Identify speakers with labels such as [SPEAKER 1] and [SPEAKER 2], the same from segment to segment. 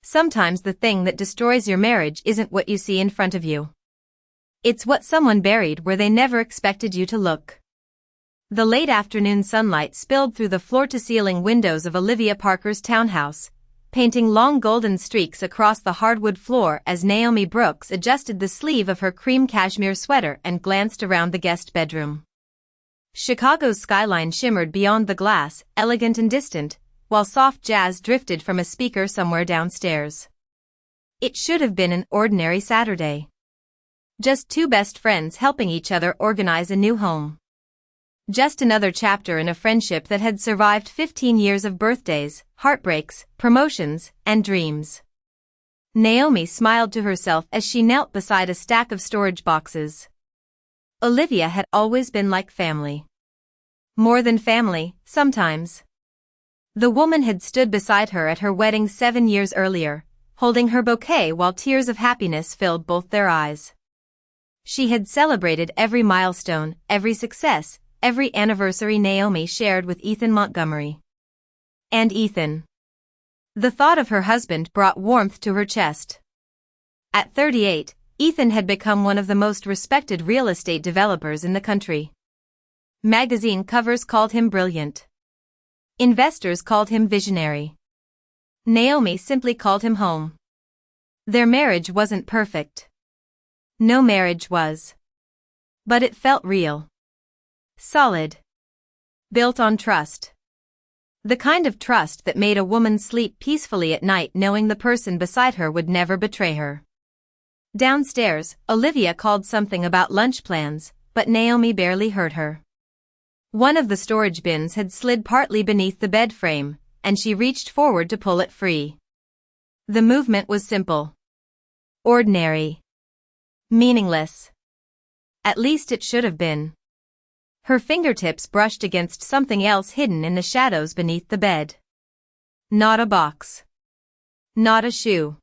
[SPEAKER 1] Sometimes the thing that destroys your marriage isn't what you see in front of you. It's what someone buried where they never expected you to look. The late afternoon sunlight spilled through the floor-to-ceiling windows of Olivia Parker's townhouse, painting long golden streaks across the hardwood floor as Naomi Brooks adjusted the sleeve of her cream cashmere sweater and glanced around the guest bedroom. Chicago's skyline shimmered beyond the glass, elegant and distant, while soft jazz drifted from a speaker somewhere downstairs. It should have been an ordinary Saturday. Just two best friends helping each other organize a new home. Just another chapter in a friendship that had survived 15 years of birthdays, heartbreaks, promotions, and dreams. Naomi smiled to herself as she knelt beside a stack of storage boxes. Olivia had always been like family. More than family, sometimes. The woman had stood beside her at her wedding 7 years earlier, holding her bouquet while tears of happiness filled both their eyes. She had celebrated every milestone, every success, every anniversary Naomi shared with Ethan Montgomery. And Ethan. The thought of her husband brought warmth to her chest. At 38, Ethan had become one of the most respected real estate developers in the country. Magazine covers called him brilliant. Investors called him visionary. Naomi simply called him home. Their marriage wasn't perfect. No marriage was. But it felt real. Solid. Built on trust. The kind of trust that made a woman sleep peacefully at night knowing the person beside her would never betray her. Downstairs, Olivia called something about lunch plans, but Naomi barely heard her. One of the storage bins had slid partly beneath the bed frame, and she reached forward to pull it free. The movement was simple. Ordinary. Meaningless. At least it should have been. Her fingertips brushed against something else hidden in the shadows beneath the bed. Not a box. Not a shoe.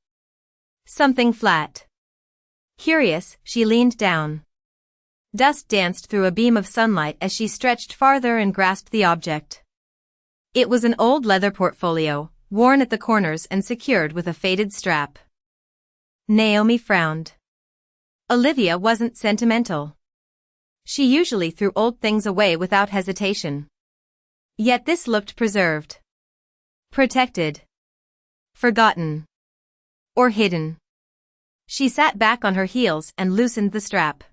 [SPEAKER 1] Something flat. Curious, she leaned down. Dust danced through a beam of sunlight as she stretched farther and grasped the object. It was an old leather portfolio, worn at the corners and secured with a faded strap. Naomi frowned. Olivia wasn't sentimental. She usually threw old things away without hesitation. Yet this looked preserved. Protected. Forgotten. Or hidden. She sat back on her heels and loosened the strap.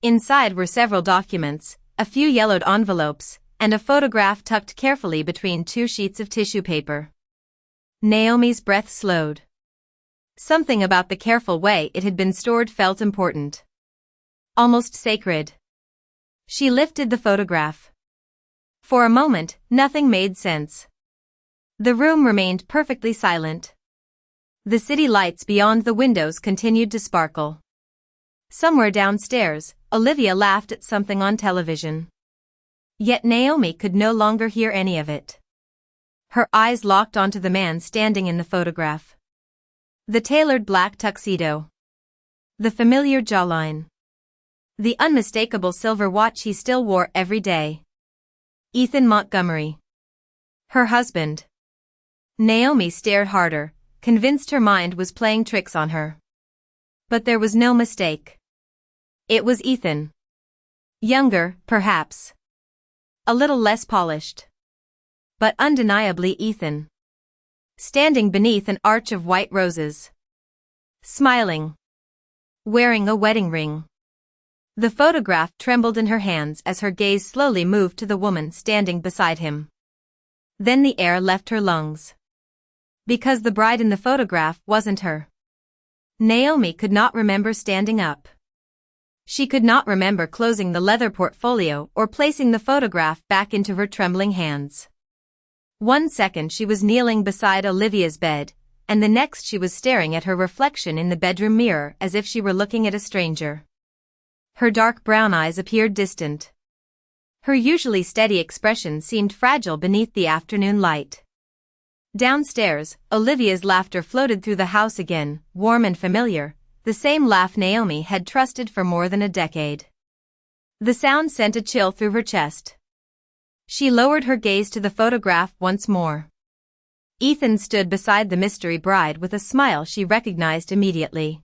[SPEAKER 1] Inside were several documents, a few yellowed envelopes, and a photograph tucked carefully between 2 sheets of tissue paper. Naomi's breath slowed. Something about the careful way it had been stored felt important. Almost sacred. She lifted the photograph. For a moment, nothing made sense. The room remained perfectly silent. The city lights beyond the windows continued to sparkle. Somewhere downstairs, Olivia laughed at something on television. Yet Naomi could no longer hear any of it. Her eyes locked onto the man standing in the photograph. The tailored black tuxedo. The familiar jawline. The unmistakable silver watch he still wore every day. Ethan Montgomery. Her husband. Naomi stared harder, convinced her mind was playing tricks on her. But there was no mistake. It was Ethan. Younger, perhaps. A little less polished. But undeniably Ethan. Standing beneath an arch of white roses. Smiling. Wearing a wedding ring. The photograph trembled in her hands as her gaze slowly moved to the woman standing beside him. Then the air left her lungs. Because the bride in the photograph wasn't her. Naomi could not remember standing up. She could not remember closing the leather portfolio or placing the photograph back into her trembling hands. 1 second she was kneeling beside Olivia's bed, and the next she was staring at her reflection in the bedroom mirror as if she were looking at a stranger. Her dark brown eyes appeared distant. Her usually steady expression seemed fragile beneath the afternoon light. Downstairs, Olivia's laughter floated through the house again, warm and familiar, the same laugh Naomi had trusted for more than a decade. The sound sent a chill through her chest. She lowered her gaze to the photograph once more. Ethan stood beside the mystery bride with a smile she recognized immediately.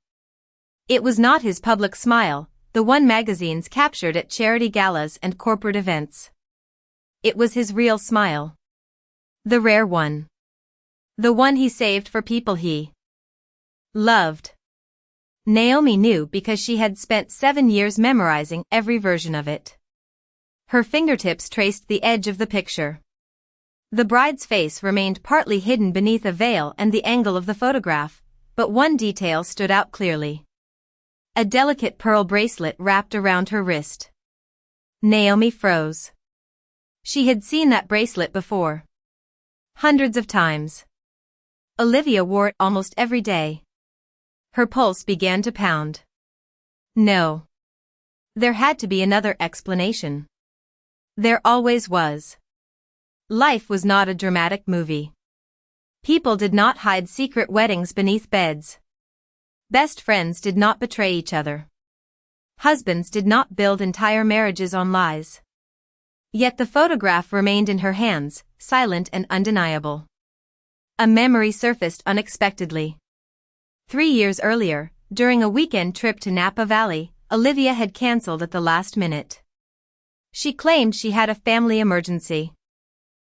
[SPEAKER 1] It was not his public smile, the one magazines captured at charity galas and corporate events. It was his real smile. The rare one. The one he saved for people he loved. Naomi knew because she had spent 7 years memorizing every version of it. Her fingertips traced the edge of the picture. The bride's face remained partly hidden beneath a veil and the angle of the photograph, but one detail stood out clearly. A delicate pearl bracelet wrapped around her wrist. Naomi froze. She had seen that bracelet before. Hundreds of times. Olivia wore it almost every day. Her pulse began to pound. No. There had to be another explanation. There always was. Life was not a dramatic movie. People did not hide secret weddings beneath beds. Best friends did not betray each other. Husbands did not build entire marriages on lies. Yet the photograph remained in her hands, silent and undeniable. A memory surfaced unexpectedly. 3 years earlier, during a weekend trip to Napa Valley, Olivia had cancelled at the last minute. She claimed she had a family emergency.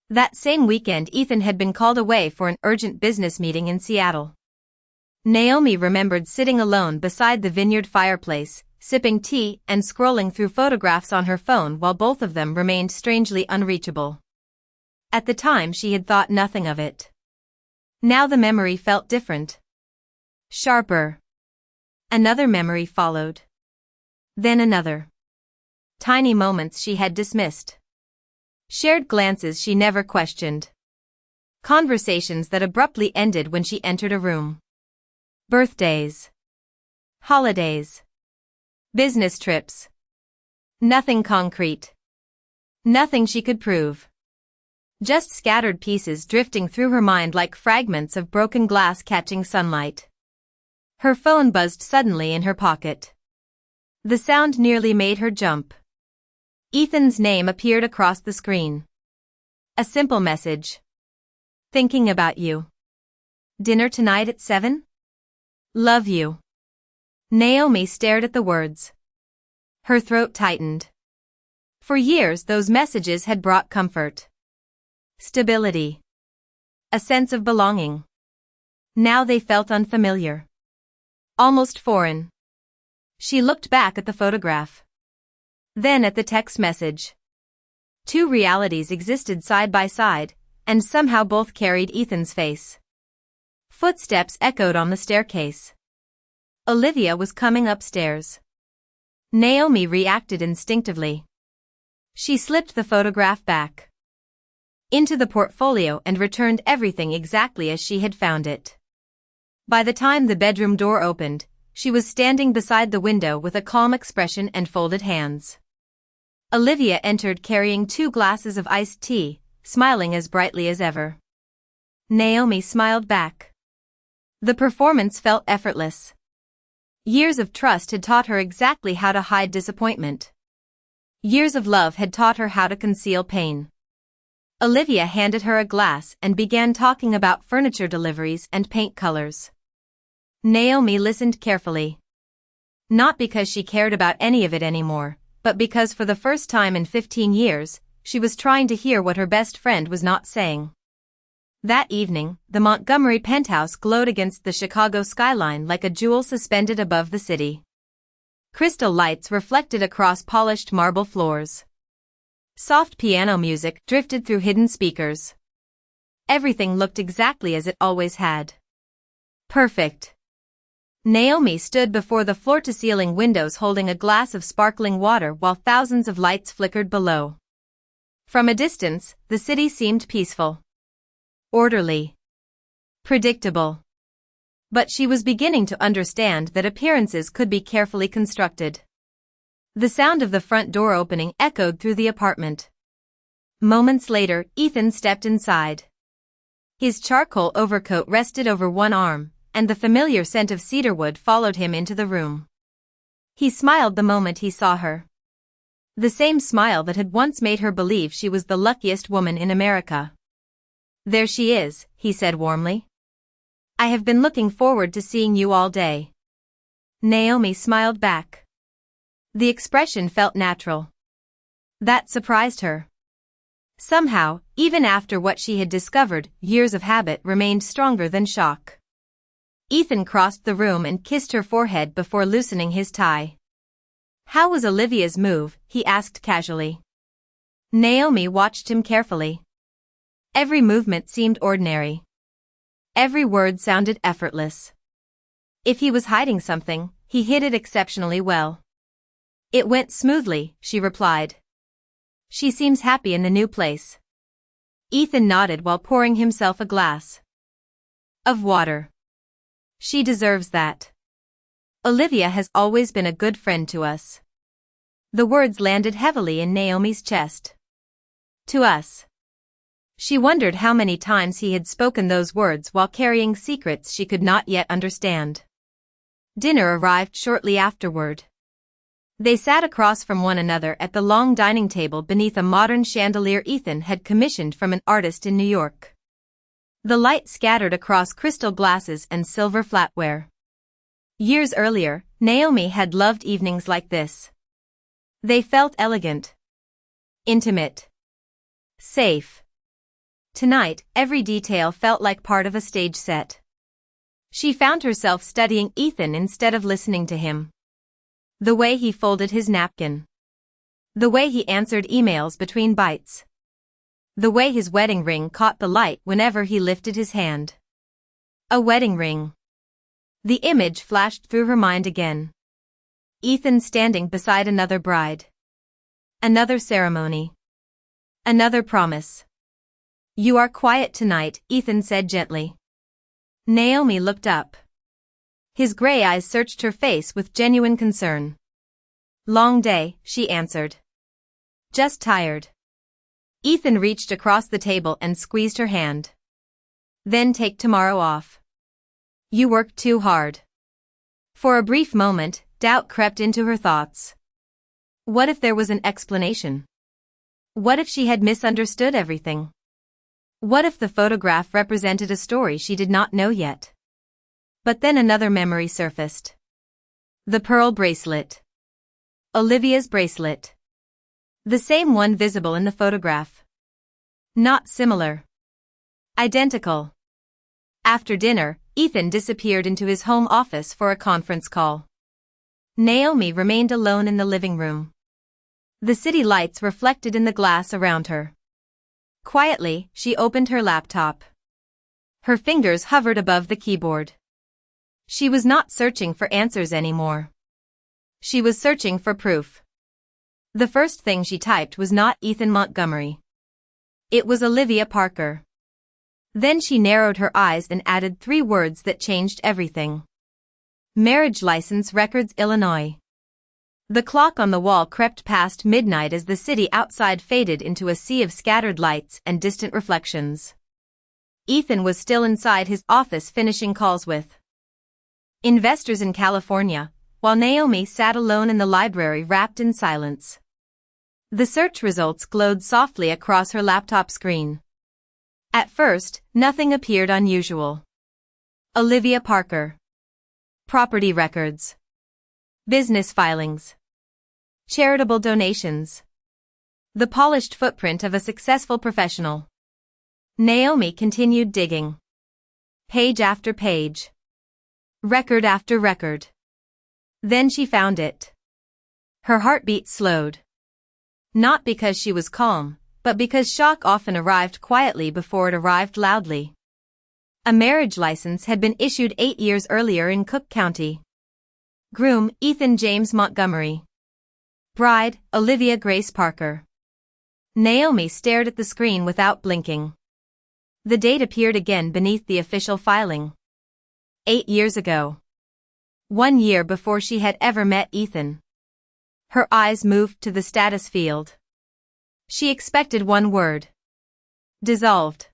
[SPEAKER 1] That same weekend Ethan had been called away for an urgent business meeting in Seattle. Naomi remembered sitting alone beside the vineyard fireplace, sipping tea and scrolling through photographs on her phone while both of them remained strangely unreachable. At the time she had thought nothing of it. Now the memory felt different. Sharper. Another memory followed. Then another. Tiny moments she had dismissed. Shared glances she never questioned. Conversations that abruptly ended when she entered a room. Birthdays. Holidays. Business trips. Nothing concrete. Nothing she could prove. Just scattered pieces drifting through her mind like fragments of broken glass catching sunlight. Her phone buzzed suddenly in her pocket. The sound nearly made her jump. Ethan's name appeared across the screen. A simple message. Thinking about you. Dinner tonight at 7? Love you. Naomi stared at the words. Her throat tightened. For years those messages had brought comfort. Stability. A sense of belonging. Now they felt unfamiliar. Almost foreign. She looked back at the photograph. Then at the text message. Two realities existed side by side, and somehow both carried Ethan's face. Footsteps echoed on the staircase. Olivia was coming upstairs. Naomi reacted instinctively. She slipped the photograph back into the portfolio and returned everything exactly as she had found it. By the time the bedroom door opened, she was standing beside the window with a calm expression and folded hands. Olivia entered carrying 2 glasses of iced tea, smiling as brightly as ever. Naomi smiled back. The performance felt effortless. Years of trust had taught her exactly how to hide disappointment. Years of love had taught her how to conceal pain. Olivia handed her a glass and began talking about furniture deliveries and paint colors. Naomi listened carefully. Not because she cared about any of it anymore, but because for the first time in 15 years, she was trying to hear what her best friend was not saying. That evening, the Montgomery penthouse glowed against the Chicago skyline like a jewel suspended above the city. Crystal lights reflected across polished marble floors. Soft piano music drifted through hidden speakers. Everything looked exactly as it always had. Perfect. Naomi stood before the floor-to-ceiling windows holding a glass of sparkling water while thousands of lights flickered below. From a distance, the city seemed peaceful. Orderly. Predictable. But she was beginning to understand that appearances could be carefully constructed. The sound of the front door opening echoed through the apartment. Moments later, Ethan stepped inside. His charcoal overcoat rested over one arm, and the familiar scent of cedarwood followed him into the room. He smiled the moment he saw her. The same smile that had once made her believe she was the luckiest woman in America. There she is, he said warmly. I have been looking forward to seeing you all day. Naomi smiled back. The expression felt natural. That surprised her. Somehow, even after what she had discovered, years of habit remained stronger than shock. Ethan crossed the room and kissed her forehead before loosening his tie. How was Olivia's move? He asked casually. Naomi watched him carefully. Every movement seemed ordinary. Every word sounded effortless. If he was hiding something, he hid it exceptionally well. It went smoothly, she replied. She seems happy in the new place. Ethan nodded while pouring himself a glass of water. She deserves that. Olivia has always been a good friend to us. The words landed heavily in Naomi's chest. To us. She wondered how many times he had spoken those words while carrying secrets she could not yet understand. Dinner arrived shortly afterward. They sat across from one another at the long dining table beneath a modern chandelier Ethan had commissioned from an artist in New York. The light scattered across crystal glasses and silver flatware. Years earlier, Naomi had loved evenings like this. They felt elegant, intimate, safe. Tonight, every detail felt like part of a stage set. She found herself studying Ethan instead of listening to him. The way he folded his napkin. The way he answered emails between bites. The way his wedding ring caught the light whenever he lifted his hand. A wedding ring. The image flashed through her mind again. Ethan standing beside another bride. Another ceremony. Another promise. You are quiet tonight, Ethan said gently. Naomi looked up. His gray eyes searched her face with genuine concern. Long day, she answered. Just tired. Ethan reached across the table and squeezed her hand. Then take tomorrow off. You worked too hard. For a brief moment, doubt crept into her thoughts. What if there was an explanation? What if she had misunderstood everything? What if the photograph represented a story she did not know yet? But then another memory surfaced. The pearl bracelet. Olivia's bracelet. The same one visible in the photograph. Not similar. Identical. After dinner, Ethan disappeared into his home office for a conference call. Naomi remained alone in the living room. The city lights reflected in the glass around her. Quietly, she opened her laptop. Her fingers hovered above the keyboard. She was not searching for answers anymore. She was searching for proof. The first thing she typed was not Ethan Montgomery. It was Olivia Parker. Then she narrowed her eyes and added 3 words that changed everything. Marriage license records, Illinois. The clock on the wall crept past midnight as the city outside faded into a sea of scattered lights and distant reflections. Ethan was still inside his office finishing calls with investors in California, while Naomi sat alone in the library wrapped in silence. The search results glowed softly across her laptop screen. At first, nothing appeared unusual. Olivia Parker. Property records. Business filings. Charitable donations. The polished footprint of a successful professional. Naomi continued digging. Page after page. Record after record. Then she found it. Her heartbeat slowed. Not because she was calm, but because shock often arrived quietly before it arrived loudly. A marriage license had been issued 8 years earlier in Cook County. Groom, Ethan James Montgomery. Bride, Olivia Grace Parker. Naomi stared at the screen without blinking. The date appeared again beneath the official filing. 8 years ago. 1 year before she had ever met Ethan. Her eyes moved to the status field. She expected one word. Dissolved.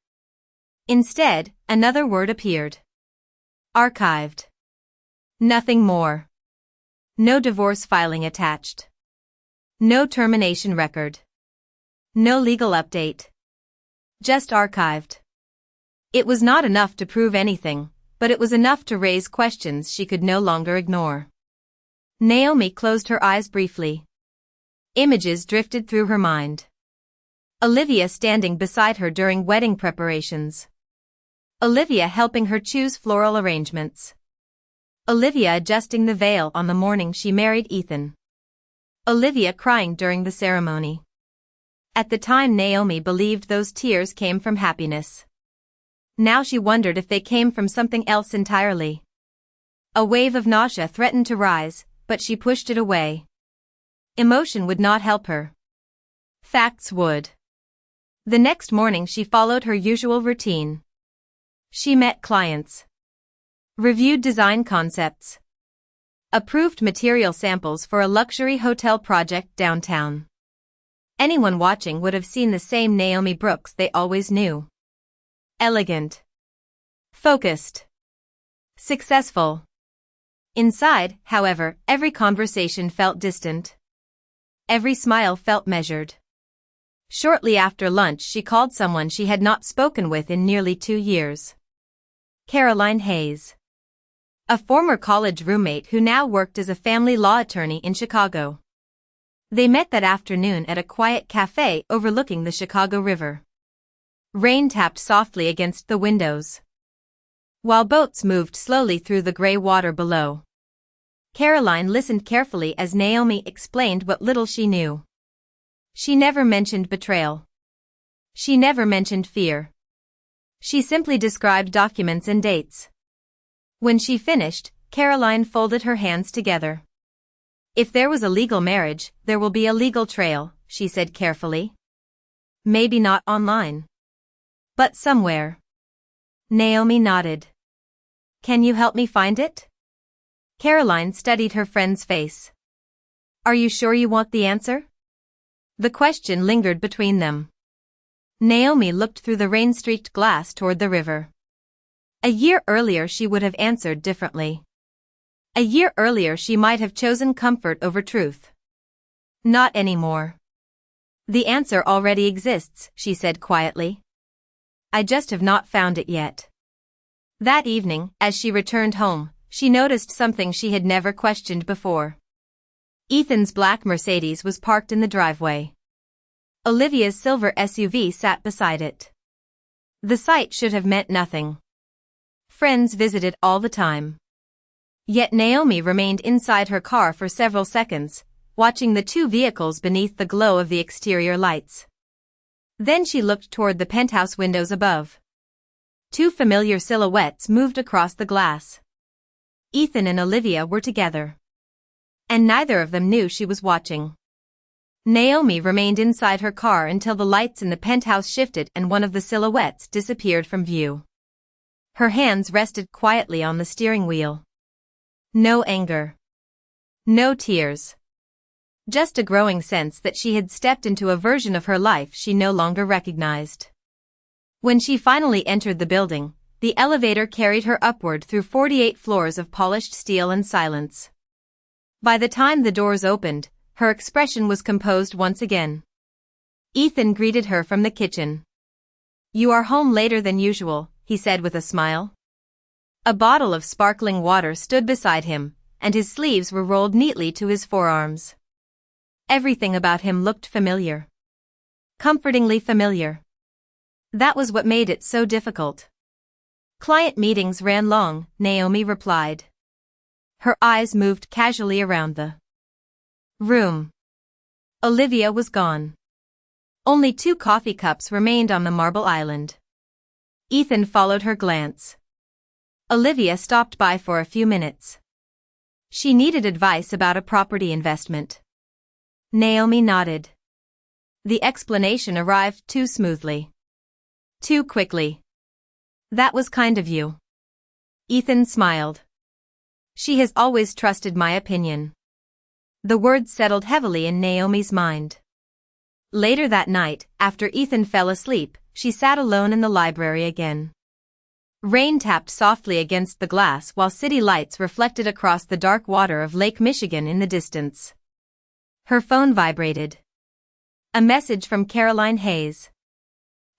[SPEAKER 1] Instead, another word appeared. Archived. Nothing more. No divorce filing attached. No termination record. No legal update. Just archived. It was not enough to prove anything, but it was enough to raise questions she could no longer ignore. Naomi closed her eyes briefly. Images drifted through her mind. Olivia standing beside her during wedding preparations. Olivia helping her choose floral arrangements. Olivia adjusting the veil on the morning she married Ethan. Olivia crying during the ceremony. At the time Naomi believed those tears came from happiness. Now she wondered if they came from something else entirely. A wave of nausea threatened to rise, but she pushed it away. Emotion would not help her. Facts would. The next morning she followed her usual routine. She met clients. Reviewed design concepts. Approved material samples for a luxury hotel project downtown. Anyone watching would have seen the same Naomi Brooks they always knew. Elegant. Focused. Successful. Inside, however, every conversation felt distant. Every smile felt measured. Shortly after lunch she called someone she had not spoken with in nearly 2 years. Caroline Hayes. A former college roommate who now worked as a family law attorney in Chicago. They met that afternoon at a quiet cafe overlooking the Chicago River. Rain tapped softly against the windows, while boats moved slowly through the gray water below. Caroline listened carefully as Naomi explained what little she knew. She never mentioned betrayal. She never mentioned fear. She simply described documents and dates. When she finished, Caroline folded her hands together. If there was a legal marriage, there will be a legal trail, she said carefully. Maybe not online, but somewhere. Naomi nodded. Can you help me find it? Caroline studied her friend's face. Are you sure you want the answer? The question lingered between them. Naomi looked through the rain-streaked glass toward the river. A year earlier she would have answered differently. A year earlier she might have chosen comfort over truth. Not anymore. The answer already exists, she said quietly. I just have not found it yet. That evening, as she returned home, she noticed something she had never questioned before. Ethan's black Mercedes was parked in the driveway. Olivia's silver SUV sat beside it. The sight should have meant nothing. Friends visited all the time. Yet Naomi remained inside her car for several seconds, watching the two vehicles beneath the glow of the exterior lights. Then she looked toward the penthouse windows above. Two familiar silhouettes moved across the glass. Ethan and Olivia were together. And neither of them knew she was watching. Naomi remained inside her car until the lights in the penthouse shifted and one of the silhouettes disappeared from view. Her hands rested quietly on the steering wheel. No anger. No tears. Just a growing sense that she had stepped into a version of her life she no longer recognized. When she finally entered the building, the elevator carried her upward through 48 floors of polished steel and silence. By the time the doors opened, her expression was composed once again. Ethan greeted her from the kitchen. You are home later than usual, he said with a smile. A bottle of sparkling water stood beside him, and his sleeves were rolled neatly to his forearms. Everything about him looked familiar. Comfortingly familiar. That was what made it so difficult. Client meetings ran long, Naomi replied. Her eyes moved casually around the room. Olivia was gone. Only 2 coffee cups remained on the marble island. Ethan followed her glance. Olivia stopped by for a few minutes. She needed advice about a property investment. Naomi nodded. The explanation arrived too smoothly. Too quickly. That was kind of you. Ethan smiled. She has always trusted my opinion. The words settled heavily in Naomi's mind. Later that night, after Ethan fell asleep, she sat alone in the library again. Rain tapped softly against the glass while city lights reflected across the dark water of Lake Michigan in the distance. Her phone vibrated. A message from Caroline Hayes.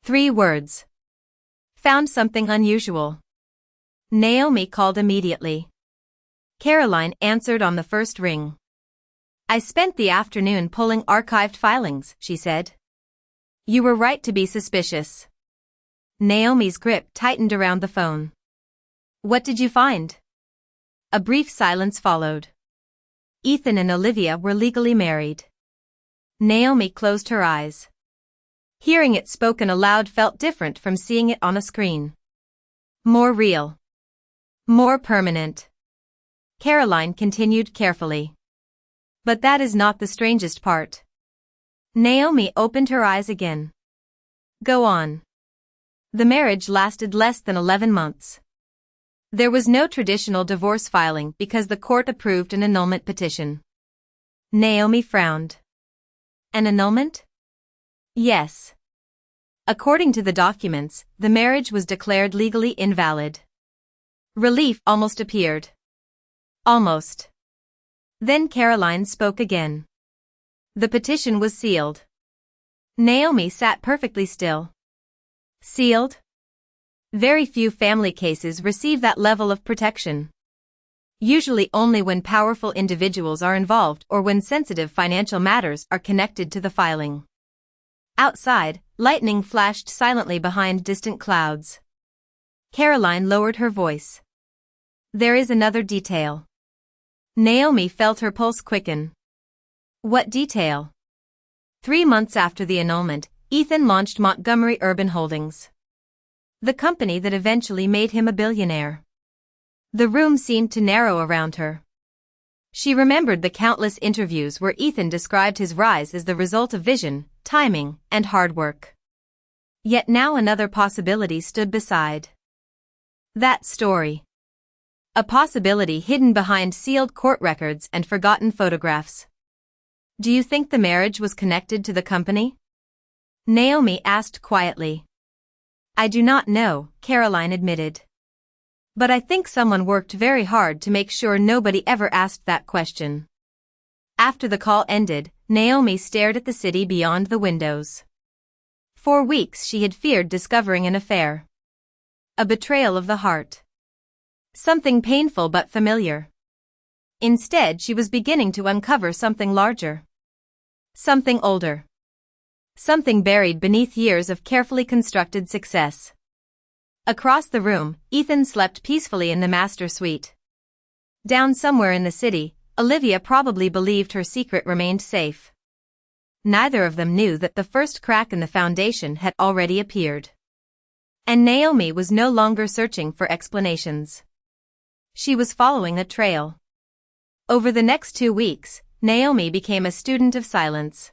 [SPEAKER 1] 3 words. found something unusual. Naomi called immediately. Caroline answered on the first ring. I spent the afternoon pulling archived filings, she said. You were right to be suspicious. Naomi's grip tightened around the phone. What did you find? A brief silence followed. Ethan and Olivia were legally married. Naomi closed her eyes. Hearing it spoken aloud felt different from seeing it on a screen. More real. More permanent. Caroline continued carefully. But that is not the strangest part. Naomi opened her eyes again. Go on. The marriage lasted less than 11 months. There was no traditional divorce filing because the court approved an annulment petition. Naomi frowned. An annulment? Yes. According to the documents, the marriage was declared legally invalid. Relief almost appeared. Almost. Then Caroline spoke again. The petition was sealed. Naomi sat perfectly still. Sealed? Very few family cases receive that level of protection. Usually only when powerful individuals are involved or when sensitive financial matters are connected to the filing. Outside, lightning flashed silently behind distant clouds. Caroline lowered her voice. There is another detail. Naomi felt her pulse quicken. What detail? 3 months after the annulment, Ethan launched Montgomery Urban Holdings, the company that eventually made him a billionaire. The room seemed to narrow around her. She remembered the countless interviews where Ethan described his rise as the result of vision, timing, and hard work. Yet now another possibility stood beside that story. A possibility hidden behind sealed court records and forgotten photographs. Do you think the marriage was connected to the company? Naomi asked quietly. I do not know, Caroline admitted. But I think someone worked very hard to make sure nobody ever asked that question. After the call ended, Naomi stared at the city beyond the windows. For weeks she had feared discovering an affair. A betrayal of the heart. Something painful but familiar. Instead, she was beginning to uncover something larger. Something older. Something buried beneath years of carefully constructed success. Across the room, Ethan slept peacefully in the master suite. Down somewhere in the city, Olivia probably believed her secret remained safe. Neither of them knew that the first crack in the foundation had already appeared. And Naomi was no longer searching for explanations. She was following a trail. Over the next 2 weeks, Naomi became a student of silence.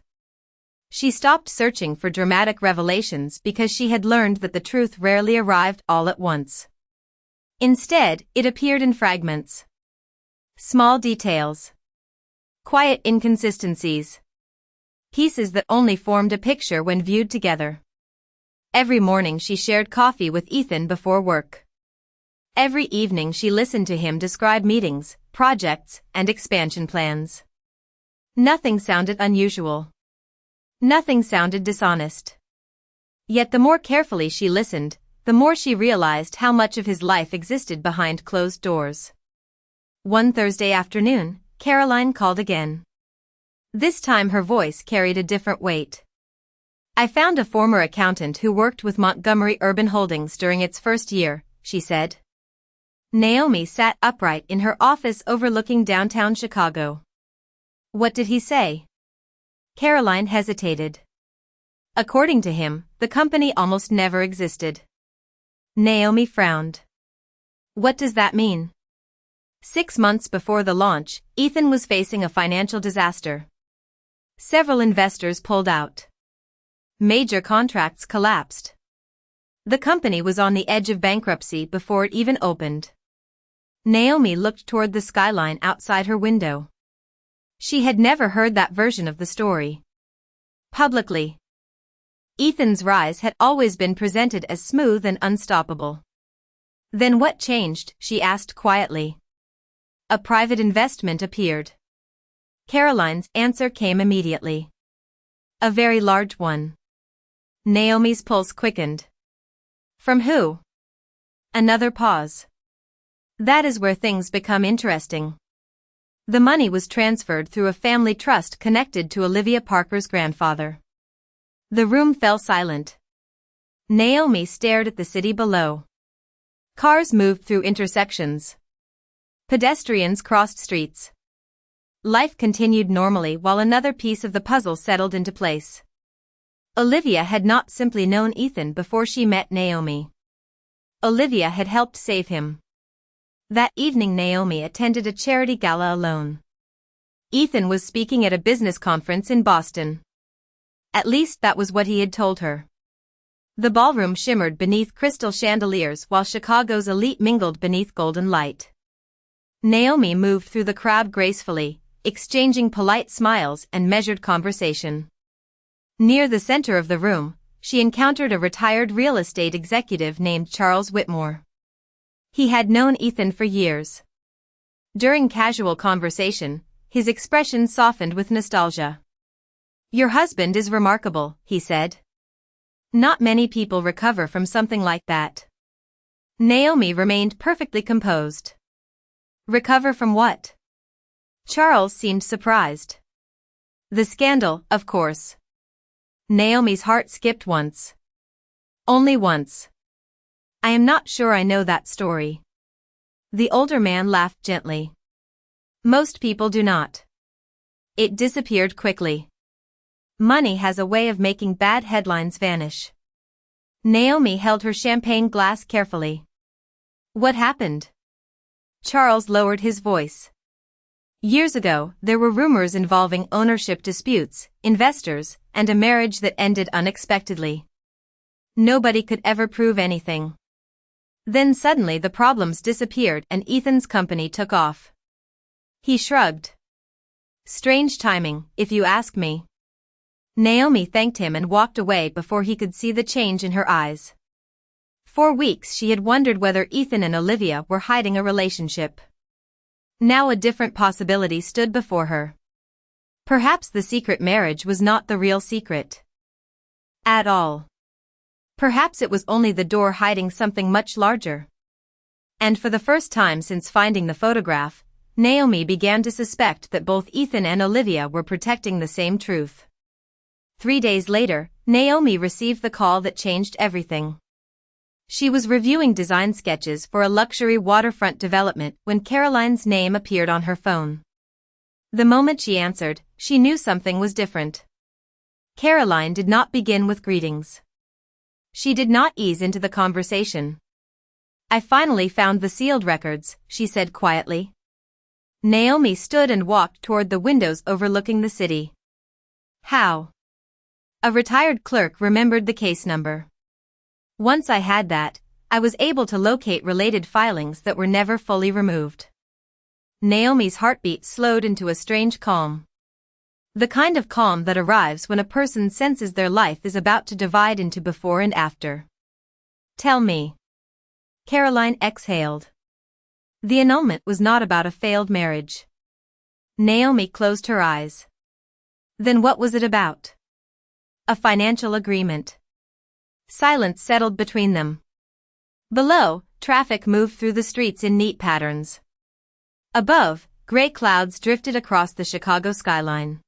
[SPEAKER 1] She stopped searching for dramatic revelations because she had learned that the truth rarely arrived all at once. Instead, it appeared in fragments. Small details. Quiet inconsistencies. Pieces that only formed a picture when viewed together. Every morning she shared coffee with Ethan before work. Every evening she listened to him describe meetings, projects, and expansion plans. Nothing sounded unusual. Nothing sounded dishonest. Yet the more carefully she listened, the more she realized how much of his life existed behind closed doors. One Thursday afternoon, Caroline called again. This time her voice carried a different weight. I found a former accountant who worked with Montgomery Urban Holdings during its first year, she said. Naomi sat upright in her office overlooking downtown Chicago. What did he say? Caroline hesitated. According to him, the company almost never existed. Naomi frowned. What does that mean? 6 months before the launch, Ethan was facing a financial disaster. Several investors pulled out. Major contracts collapsed. The company was on the edge of bankruptcy before it even opened. Naomi looked toward the skyline outside her window. She had never heard that version of the story. Publicly. Ethan's rise had always been presented as smooth and unstoppable. Then what changed, she asked quietly. A private investment appeared. Caroline's answer came immediately. A very large one. Naomi's pulse quickened. From who? Another pause. That is where things become interesting. The money was transferred through a family trust connected to Olivia Parker's grandfather. The room fell silent. Naomi stared at the city below. Cars moved through intersections. Pedestrians crossed streets. Life continued normally while another piece of the puzzle settled into place. Olivia had not simply known Ethan before she met Naomi. Olivia had helped save him. That evening Naomi attended a charity gala alone. Ethan was speaking at a business conference in Boston. At least that was what he had told her. The ballroom shimmered beneath crystal chandeliers while Chicago's elite mingled beneath golden light. Naomi moved through the crowd gracefully, exchanging polite smiles and measured conversation. Near the center of the room, she encountered a retired real estate executive named Charles Whitmore. He had known Ethan for years. During casual conversation, his expression softened with nostalgia. "Your husband is remarkable," he said. "Not many people recover from something like that." Naomi remained perfectly composed. "Recover from what?" Charles seemed surprised. "The scandal, of course." Naomi's heart skipped once. "Only once." "I am not sure I know that story." The older man laughed gently. "Most people do not." It disappeared quickly. Money has a way of making bad headlines vanish. Naomi held her champagne glass carefully. "What happened?" Charles lowered his voice. "Years ago, there were rumors involving ownership disputes, investors, and a marriage that ended unexpectedly. Nobody could ever prove anything. Then suddenly the problems disappeared and Ethan's company took off." He shrugged. "Strange timing, if you ask me." Naomi thanked him and walked away before he could see the change in her eyes. For weeks she had wondered whether Ethan and Olivia were hiding a relationship. Now a different possibility stood before her. Perhaps the secret marriage was not the real secret at all. Perhaps it was only the door hiding something much larger. And for the first time since finding the photograph, Naomi began to suspect that both Ethan and Olivia were protecting the same truth. 3 days later, Naomi received the call that changed everything. She was reviewing design sketches for a luxury waterfront development when Caroline's name appeared on her phone. The moment she answered, she knew something was different. Caroline did not begin with greetings. She did not ease into the conversation. "I finally found the sealed records," she said quietly. Naomi stood and walked toward the windows overlooking the city. "How?" A retired clerk remembered the case number. "Once I had that, I was able to locate related filings that were never fully removed." Naomi's heartbeat slowed into a strange calm. The kind of calm that arrives when a person senses their life is about to divide into before and after. "Tell me." Caroline exhaled. The annulment was not about a failed marriage. Naomi closed her eyes. "Then what was it about?" "A financial agreement." Silence settled between them. Below, traffic moved through the streets in neat patterns. Above, gray clouds drifted across the Chicago skyline.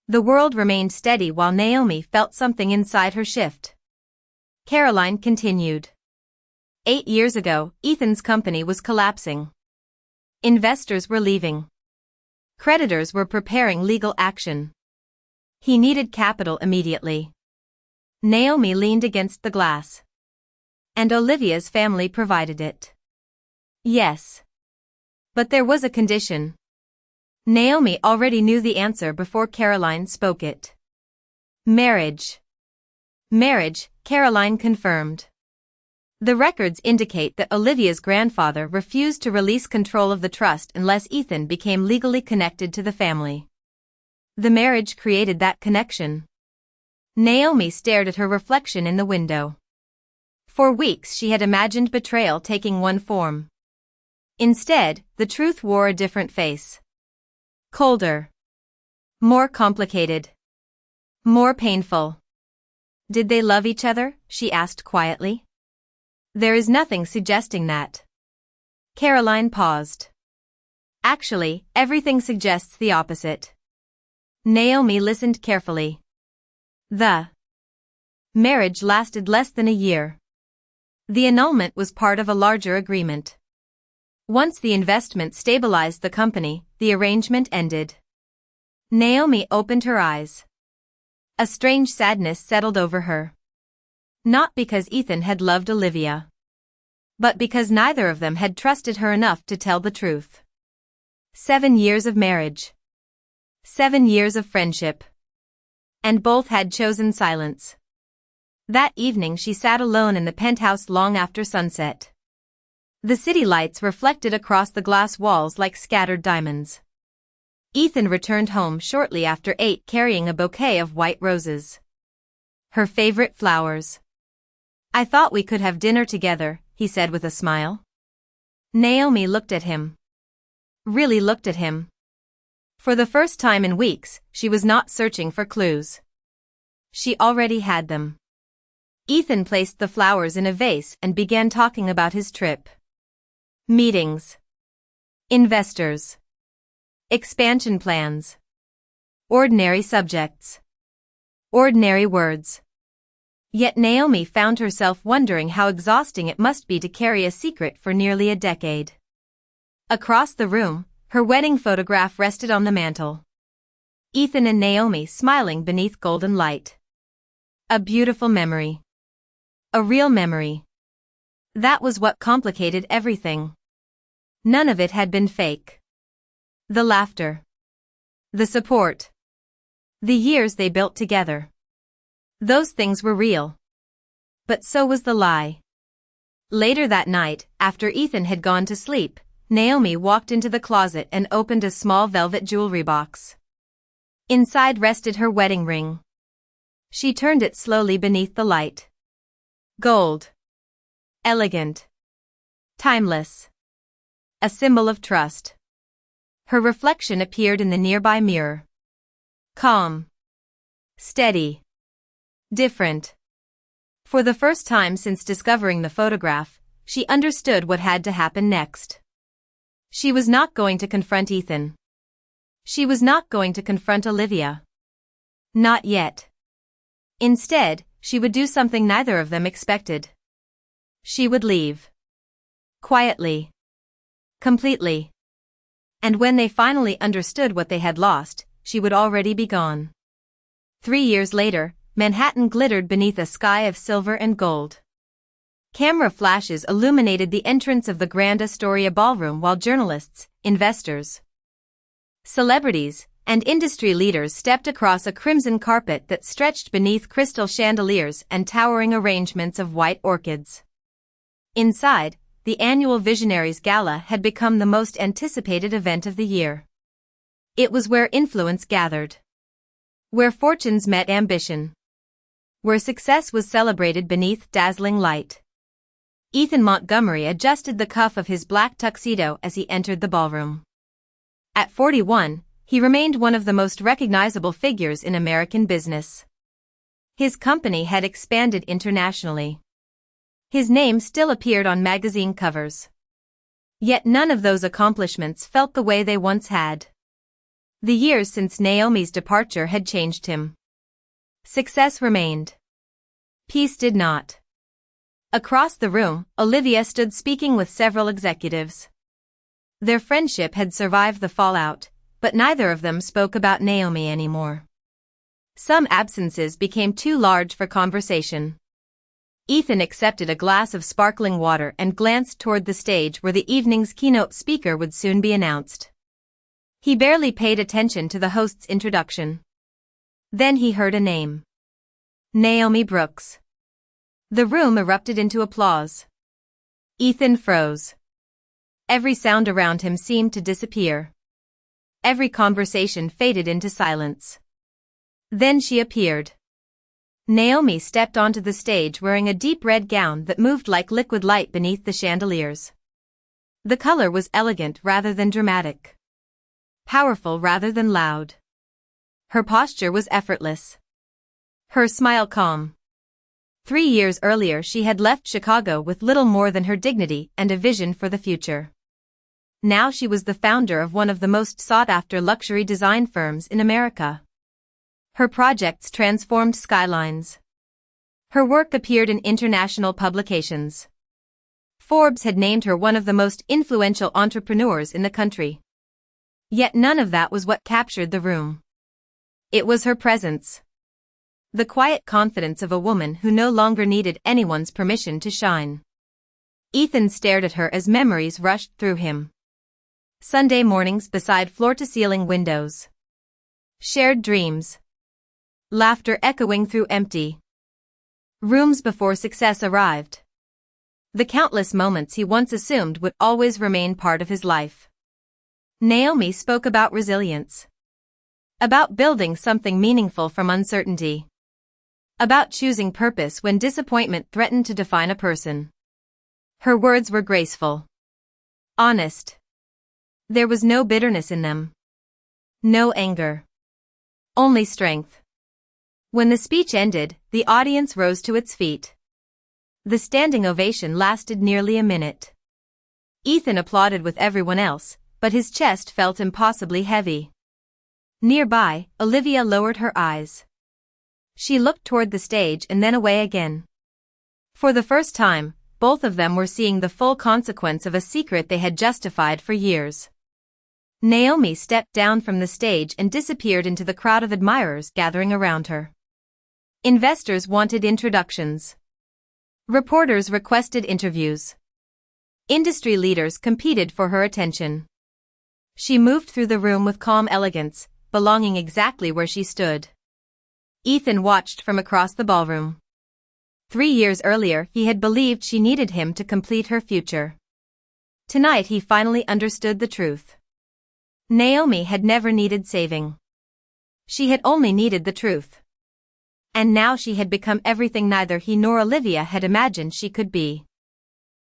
[SPEAKER 1] The world remained steady while Naomi felt something inside her shift. Caroline continued. 8 years ago, Ethan's company was collapsing. Investors were leaving. Creditors were preparing legal action. He needed capital immediately. Naomi leaned against the glass. And Olivia's family provided it. Yes. But there was a condition. Naomi already knew the answer before Caroline spoke it. Marriage. Marriage, Caroline confirmed. The records indicate that Olivia's grandfather refused to release control of the trust unless Ethan became legally connected to the family. The marriage created that connection. Naomi stared at her reflection in the window. For weeks she had imagined betrayal taking one form. Instead, the truth wore a different face. Colder. More complicated. More painful. Did they love each other? She asked quietly. There is nothing suggesting that. Caroline paused. Actually, everything suggests the opposite. Naomi listened carefully. The marriage lasted less than a year. The annulment was part of a larger agreement. Once the investment stabilized the company, the arrangement ended. Naomi opened her eyes. A strange sadness settled over her. Not because Ethan had loved Olivia, but because neither of them had trusted her enough to tell the truth. 7 years of marriage. 7 years of friendship. And both had chosen silence. That evening she sat alone in the penthouse long after sunset. The city lights reflected across the glass walls like scattered diamonds. Ethan returned home shortly after 8 carrying a bouquet of white roses. Her favorite flowers. "I thought we could have dinner together," he said with a smile. Naomi looked at him. Really looked at him. For the first time in weeks, she was not searching for clues. She already had them. Ethan placed the flowers in a vase and began talking about his trip. Meetings. Investors. Expansion plans. Ordinary subjects. Ordinary words. Yet Naomi found herself wondering how exhausting it must be to carry a secret for nearly a decade. Across the room, her wedding photograph rested on the mantel. Ethan and Naomi smiling beneath golden light. A beautiful memory. A real memory. That was what complicated everything. None of it had been fake. The laughter. The support. The years they built together. Those things were real. But so was the lie. Later that night, after Ethan had gone to sleep, Naomi walked into the closet and opened a small velvet jewelry box. Inside rested her wedding ring. She turned it slowly beneath the light. Gold. Elegant. Timeless. A symbol of trust. Her reflection appeared in the nearby mirror. Calm. Steady. Different. For the first time since discovering the photograph, she understood what had to happen next. She was not going to confront Ethan. She was not going to confront Olivia. Not yet. Instead, she would do something neither of them expected. She would leave. Quietly. Completely. And when they finally understood what they had lost, she would already be gone. 3 years later, Manhattan glittered beneath a sky of silver and gold. Camera flashes illuminated the entrance of the Grand Astoria ballroom while journalists, investors, celebrities, and industry leaders stepped across a crimson carpet that stretched beneath crystal chandeliers and towering arrangements of white orchids. Inside, the annual Visionaries Gala had become the most anticipated event of the year. It was where influence gathered. Where fortunes met ambition. Where success was celebrated beneath dazzling light. Ethan Montgomery adjusted the cuff of his black tuxedo as he entered the ballroom. At 41, he remained one of the most recognizable figures in American business. His company had expanded internationally. His name still appeared on magazine covers. Yet none of those accomplishments felt the way they once had. The years since Naomi's departure had changed him. Success remained. Peace did not. Across the room, Olivia stood speaking with several executives. Their friendship had survived the fallout, but neither of them spoke about Naomi anymore. Some absences became too large for conversation. Ethan accepted a glass of sparkling water and glanced toward the stage where the evening's keynote speaker would soon be announced. He barely paid attention to the host's introduction. Then he heard a name. Naomi Brooks. The room erupted into applause. Ethan froze. Every sound around him seemed to disappear. Every conversation faded into silence. Then she appeared. Naomi stepped onto the stage wearing a deep red gown that moved like liquid light beneath the chandeliers. The color was elegant rather than dramatic. Powerful rather than loud. Her posture was effortless. Her smile calm. 3 years earlier she had left Chicago with little more than her dignity and a vision for the future. Now she was the founder of one of the most sought-after luxury design firms in America. Her projects transformed skylines. Her work appeared in international publications. Forbes had named her one of the most influential entrepreneurs in the country. Yet none of that was what captured the room. It was her presence. The quiet confidence of a woman who no longer needed anyone's permission to shine. Ethan stared at her as memories rushed through him. Sunday mornings beside floor-to-ceiling windows. Shared dreams. Laughter echoing through empty rooms before success arrived. The countless moments he once assumed would always remain part of his life. Naomi spoke about resilience. About building something meaningful from uncertainty. About choosing purpose when disappointment threatened to define a person. Her words were graceful. Honest. There was no bitterness in them. No anger. Only strength. When the speech ended, the audience rose to its feet. The standing ovation lasted nearly a minute. Ethan applauded with everyone else, but his chest felt impossibly heavy. Nearby, Olivia lowered her eyes. She looked toward the stage and then away again. For the first time, both of them were seeing the full consequence of a secret they had justified for years. Naomi stepped down from the stage and disappeared into the crowd of admirers gathering around her. Investors wanted introductions. Reporters requested interviews. Industry leaders competed for her attention. She moved through the room with calm elegance, belonging exactly where she stood. Ethan watched from across the ballroom. 3 years earlier he had believed she needed him to complete her future. Tonight he finally understood the truth. Naomi had never needed saving. She had only needed the truth. And now she had become everything neither he nor Olivia had imagined she could be.